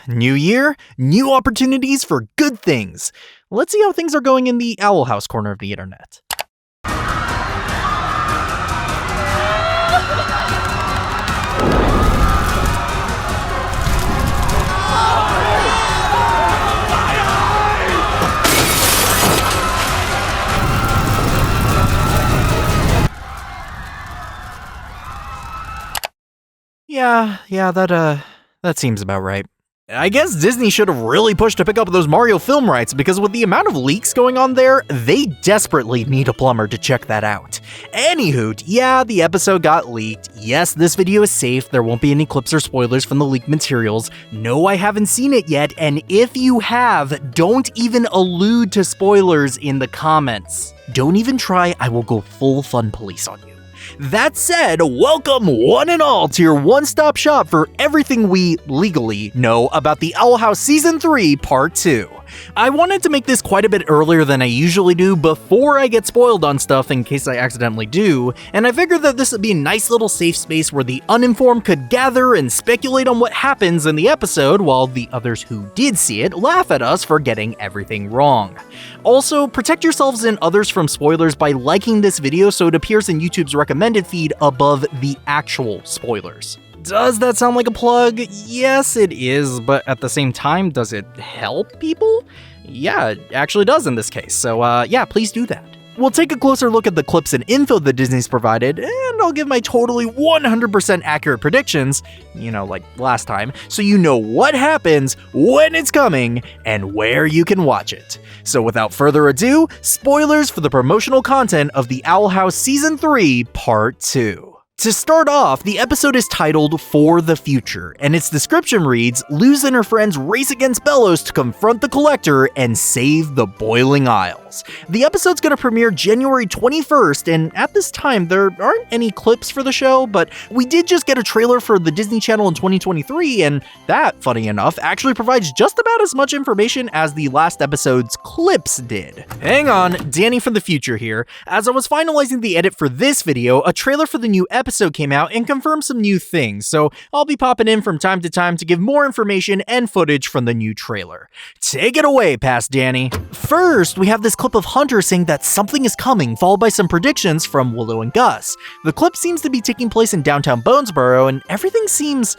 New year, new opportunities for good things. Let's see how things are going in the Owl House corner of the internet. Yeah, that seems about right. I guess Disney should have really pushed to pick up those Mario film rights, because with the amount of leaks going on there, they desperately need a plumber to check that out. Anywho, yeah, the episode got leaked. Yes, this video is safe. There won't be any clips or spoilers from the leaked materials. No, I haven't seen it yet, and if you have, don't even allude to spoilers in the comments. Don't even try, I will go full fun police on you. That said, welcome one and all to your one-stop shop for everything we legally know about the Owl House Season 3 Part 2. I wanted to make this quite a bit earlier than I usually do before I get spoiled on stuff in case I accidentally do, and I figured that this would be a nice little safe space where the uninformed could gather and speculate on what happens in the episode while the others who did see it laugh at us for getting everything wrong. Also, protect yourselves and others from spoilers by liking this video so it appears in YouTube's recommended feed above the actual spoilers. Does that sound like a plug? Yes, it is, but at the same time, does it help people? Yeah, it actually does in this case, so yeah, please do that. We'll take a closer look at the clips and info that Disney's provided, and I'll give my totally 100% accurate predictions, like last time, so you know what happens, when it's coming, and where you can watch it. So without further ado, spoilers for the promotional content of the Owl House Season 3 Part 2. To start off, the episode is titled For the Future, and its description reads, Luz and her friends race against Bellows to confront the Collector and save the Boiling Isles. The episode's gonna premiere January 21st, and at this time, there aren't any clips for the show, but we did just get a trailer for the Disney Channel in 2023, and that, funny enough, actually provides just about as much information as the last episode's clips did. Hang on, Danny from the future here. As I was finalizing the edit for this video, a trailer for the new episode came out and confirmed some new things, so I'll be popping in from time to time to give more information and footage from the new trailer. Take it away, Past Danny. First, we have this clip of Hunter saying that something is coming, followed by some predictions from Willow and Gus. The clip seems to be taking place in downtown Bonesboro, and everything seems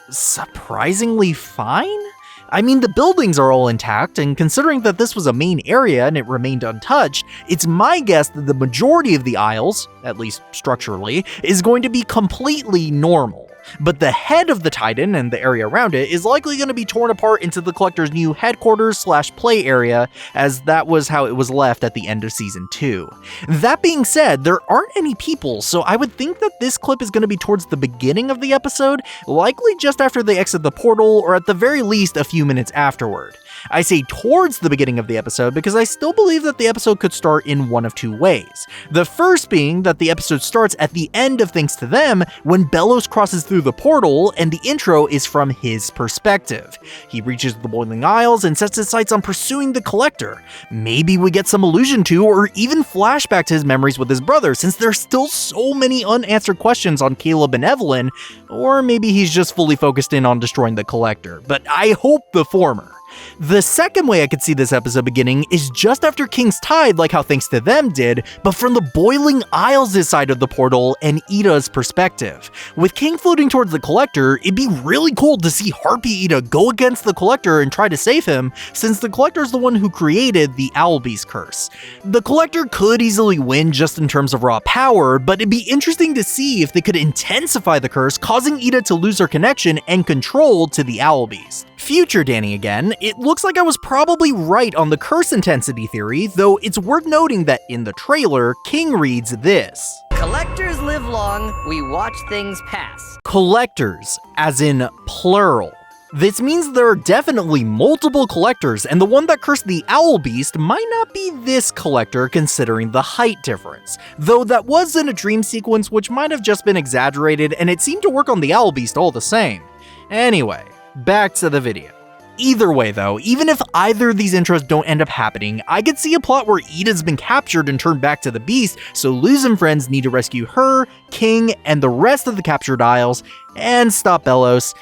surprisingly fine? I mean, the buildings are all intact, and considering that this was a main area and it remained untouched, it's my guess that the majority of the aisles, at least structurally, is going to be completely normal. But the head of the Titan and the area around it is likely going to be torn apart into the Collector's new headquarters/play area, as that was how it was left at the end of Season 2. That being said, there aren't any people, so I would think that this clip is going to be towards the beginning of the episode, likely just after they exit the portal, or at the very least a few minutes afterward. I say towards the beginning of the episode because I still believe that the episode could start in one of two ways. The first being that the episode starts at the end of Thanks to Them, when Bellows crosses through the portal and the intro is from his perspective. He reaches the Boiling Isles and sets his sights on pursuing the Collector. Maybe we get some allusion to or even flashback to his memories with his brother, since there's still so many unanswered questions on Caleb and Evelyn, or maybe he's just fully focused in on destroying the Collector, but I hope the former. The second way I could see this episode beginning is just after King's Tide, like how Thanks to Them did, but from the Boiling Isles' side of the portal and Ida's perspective. With King floating towards the Collector, it'd be really cool to see Harpy Ida go against the Collector and try to save him, since the Collector's the one who created the Owlbeast curse. The Collector could easily win just in terms of raw power, but it'd be interesting to see if they could intensify the curse, causing Ida to lose her connection and control to the Owlbeast. Future Danny again, it looks like I was probably right on the curse intensity theory, though it's worth noting that in the trailer, King reads this. Collectors live long, we watch things pass. Collectors, as in plural. This means there are definitely multiple Collectors, and the one that cursed the Owlbeast might not be this Collector considering the height difference, though that was in a dream sequence which might have just been exaggerated, and it seemed to work on the Owlbeast all the same. Anyway, back to the video. Either way though, even if either of these intros don't end up happening, I could see a plot where Ida's been captured and turned back to the Beast, so Luz and friends need to rescue her, King, and the rest of the captured Isles, and stop Bellows.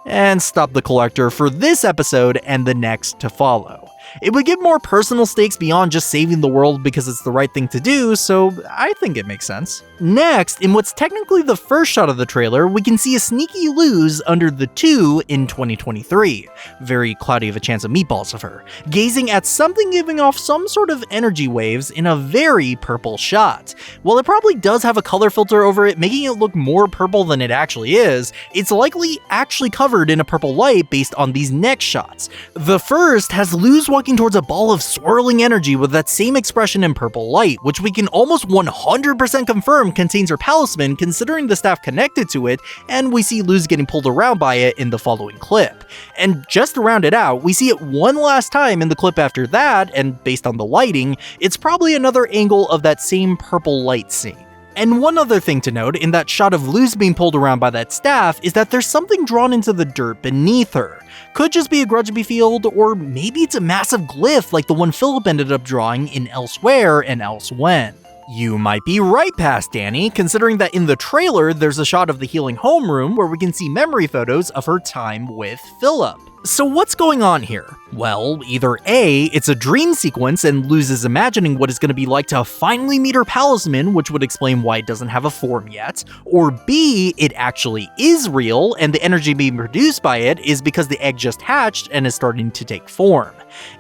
and stop the Collector for this episode and the next to follow. It would give more personal stakes beyond just saving the world because it's the right thing to do, so I think it makes sense. Next, in what's technically the first shot of the trailer, we can see a sneaky Luz under the 2 in 2023. Very cloudy of a chance of meatballs of her, gazing at something giving off some sort of energy waves in a very purple shot. While it probably does have a color filter over it, making it look more purple than it actually is, it's likely actually covered in a purple light based on these next shots. The first has Luz walking towards a ball of swirling energy with that same expression in purple light, which we can almost 100% confirm contains her talisman considering the staff connected to it, and we see Luz getting pulled around by it in the following clip. And just to round it out, we see it one last time in the clip after that, and based on the lighting, it's probably another angle of that same purple light scene. And one other thing to note in that shot of Luz being pulled around by that staff is that there's something drawn into the dirt beneath her. Could just be a Grudgeby field, or maybe it's a massive glyph like the one Philip ended up drawing in Elsewhere and Elsewhen. You might be right, Past Danny, considering that in the trailer there's a shot of the healing homeroom where we can see memory photos of her time with Philip. So what's going on here? Well, either A, it's a dream sequence and Luz is imagining what it's going to be like to finally meet her talisman, which would explain why it doesn't have a form yet, or B, it actually is real and the energy being produced by it is because the egg just hatched and is starting to take form.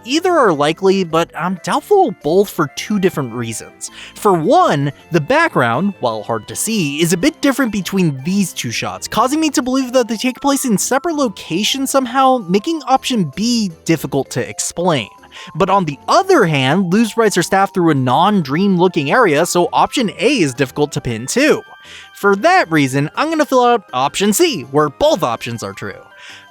Either are likely, but I'm doubtful of both for two different reasons. For one, the background, while hard to see, is a bit different between these two shots, causing me to believe that they take place in separate locations somehow, making option B difficult to explain. But on the other hand, Luz rides her staff through a non-dream looking area, so option A is difficult to pin too. For that reason, I'm gonna fill out option C, where both options are true.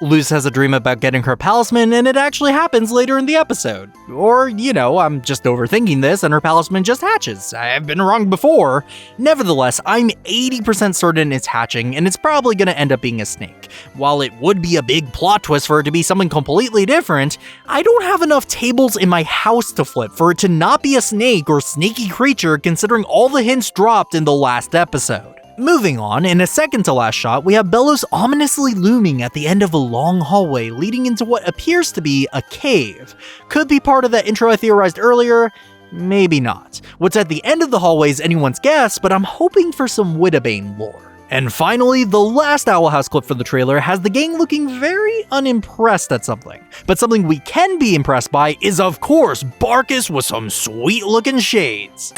Luz has a dream about getting her talisman and it actually happens later in the episode. Or, I'm just overthinking this and her talisman just hatches. I've been wrong before. Nevertheless, I'm 80% certain it's hatching and it's probably gonna end up being a snake. While it would be a big plot twist for it to be something completely different, I don't have enough tables in my house to flip for it to not be a snake or snaky creature considering all the hints dropped in the last episode. Moving on, in a second to last shot, we have Belos ominously looming at the end of a long hallway leading into what appears to be a cave. Could be part of that intro I theorized earlier, maybe not. What's at the end of the hallway is anyone's guess, but I'm hoping for some Widobane lore. And finally, the last Owl House clip for the trailer has the gang looking very unimpressed at something. But something we can be impressed by is, of course, Barkus with some sweet looking shades.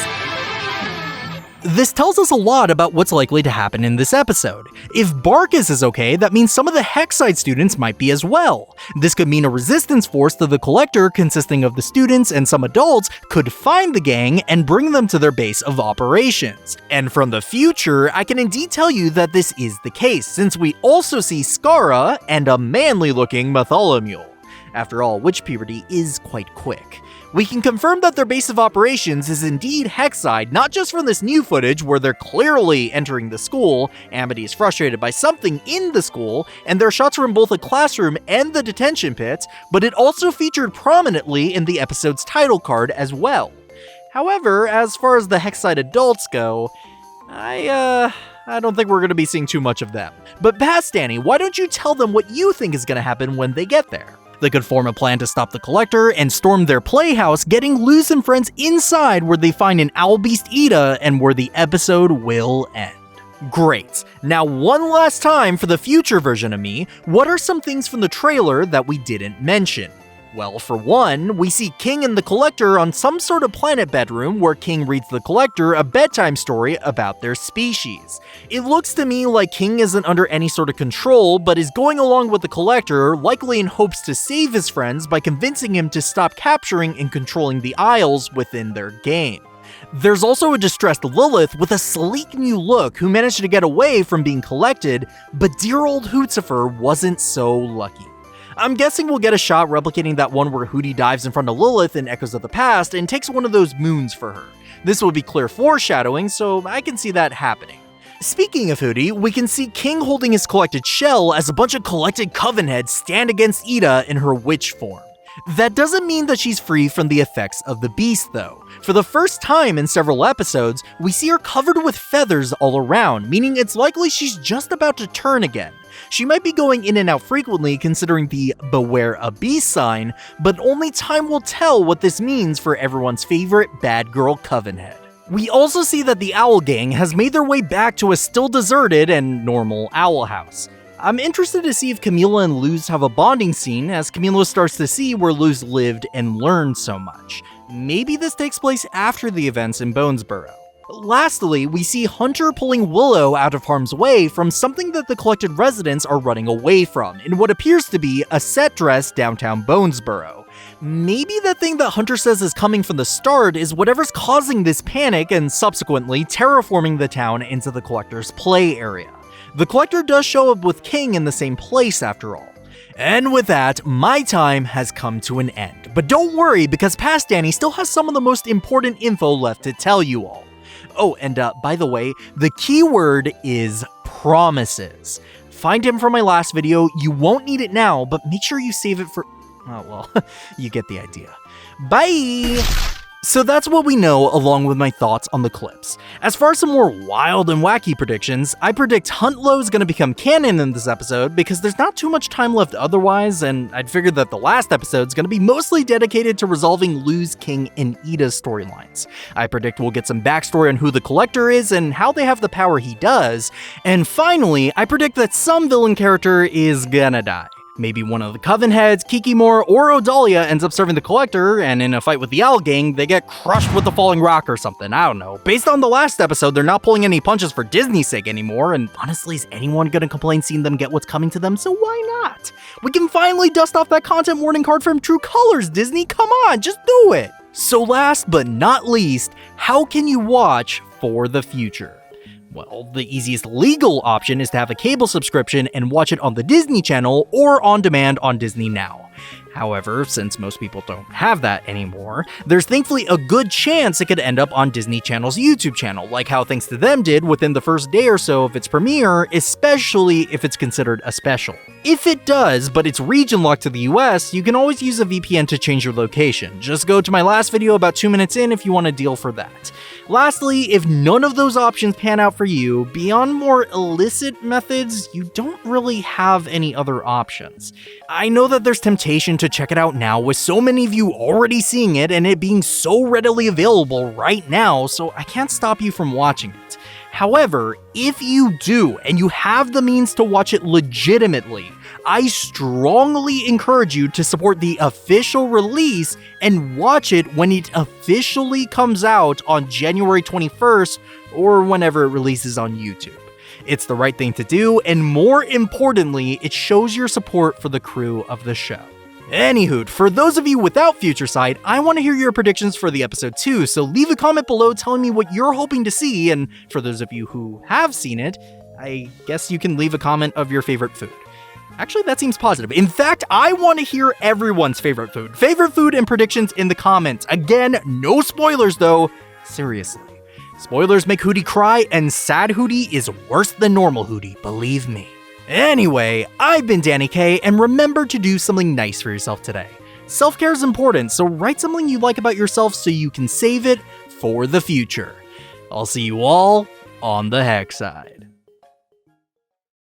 This tells us a lot about what's likely to happen in this episode. If Barkus is okay, that means some of the Hexside students might be as well. This could mean a resistance force to the Collector consisting of the students and some adults could find the gang and bring them to their base of operations. And from the future, I can indeed tell you that this is the case, since we also see Skara and a manly-looking Matholomule. After all, witch puberty is quite quick. We can confirm that their base of operations is indeed Hexside, not just from this new footage where they're clearly entering the school, Amity is frustrated by something in the school, and their shots were in both a classroom and the detention pit, but it also featured prominently in the episode's title card as well. However, as far as the Hexside adults go, I don't think we're going to be seeing too much of them. But Past Danny, why don't you tell them what you think is going to happen when they get there? They could form a plan to stop the Collector and storm their playhouse, getting Luz and friends inside where they find an owl beast Ida and where the episode will end. Great. Now one last time for the future version of me, what are some things from the trailer that we didn't mention? Well, for one, we see King and the Collector on some sort of planet bedroom where King reads the Collector a bedtime story about their species. It looks to me like King isn't under any sort of control, but is going along with the Collector, likely in hopes to save his friends by convincing him to stop capturing and controlling the Isles within their game. There's also a distressed Lilith with a sleek new look who managed to get away from being collected, but dear old Hootsifer wasn't so lucky. I'm guessing we'll get a shot replicating that one where Hooty dives in front of Lilith in Echoes of the Past and takes one of those moons for her. This would be clear foreshadowing, so I can see that happening. Speaking of Hooty, we can see King holding his collected shell as a bunch of collected coven heads stand against Ida in her witch form. That doesn't mean that she's free from the effects of the beast though. For the first time in several episodes, we see her covered with feathers all around, meaning it's likely she's just about to turn again. She might be going in and out frequently considering the beware a beast sign, but only time will tell what this means for everyone's favorite bad girl coven head. We also see that the Owl Gang has made their way back to a still deserted and normal owl house. I'm interested to see if Camila and Luz have a bonding scene as Camila starts to see where Luz lived and learned so much. Maybe this takes place after the events in Bonesboro. Lastly, we see Hunter pulling Willow out of harm's way from something that the collected residents are running away from, in what appears to be a set dress downtown Bonesboro. Maybe the thing that Hunter says is coming from the start is whatever's causing this panic and subsequently terraforming the town into the collector's play area. The collector does show up with King in the same place after all. And with that, my time has come to an end. But don't worry, because Past Danny still has some of the most important info left to tell you all. Oh, and by the way, the key word is promises. Find him from my last video. You won't need it now, but make sure you save it for... Oh, well, you get the idea. Bye! So that's what we know along with my thoughts on the clips. As far as some more wild and wacky predictions, I predict Huntlow is going to become canon in this episode because there's not too much time left otherwise, and I'd figured that the last episode is going to be mostly dedicated to resolving Luz, King, and Ida's storylines. I predict we'll get some backstory on who the Collector is and how they have the power he does, and finally, I predict that some villain character is gonna die. Maybe one of the Coven heads, Kikimor, or Odalia ends up serving the Collector, and in a fight with the Owl Gang, they get crushed with the falling rock or something, I don't know. Based on the last episode, they're not pulling any punches for Disney's sake anymore, and honestly, is anyone gonna complain seeing them get what's coming to them, so why not? We can finally dust off that content warning card from True Colors, Disney, come on, just do it! So last but not least, how can you watch for the future? Well, the easiest legal option is to have a cable subscription and watch it on the Disney Channel or on demand on Disney Now. However, since most people don't have that anymore, there's thankfully a good chance it could end up on Disney Channel's YouTube channel, like how Thanks to Them did within the first day or so of its premiere, especially if it's considered a special. If it does, but it's region locked to the US, you can always use a VPN to change your location. Just go to my last video about 2 minutes in if you want a deal for that. Lastly, if none of those options pan out for you, beyond more illicit methods, you don't really have any other options. I know that there's temptation to check it out now with so many of you already seeing it and it being so readily available right now, so I can't stop you from watching it. However, if you do, and you have the means to watch it legitimately, I strongly encourage you to support the official release and watch it when it officially comes out on January 21st or whenever it releases on YouTube. It's the right thing to do, and more importantly, it shows your support for the crew of the show. Anywho, for those of you without Future Sight, I want to hear your predictions for the episode too, so leave a comment below telling me what you're hoping to see, and for those of you who have seen it, I guess you can leave a comment of your favorite food. Actually, that seems positive. In fact, I want to hear everyone's favorite food and predictions in the comments. Again, no spoilers though, seriously. Spoilers make Hooty cry, and sad Hooty is worse than normal Hooty, believe me. Anyway, I've been Danny K, and remember to do something nice for yourself today. Self-care is important, so write something you like about yourself so you can save it for the future. I'll see you all on the Hex side.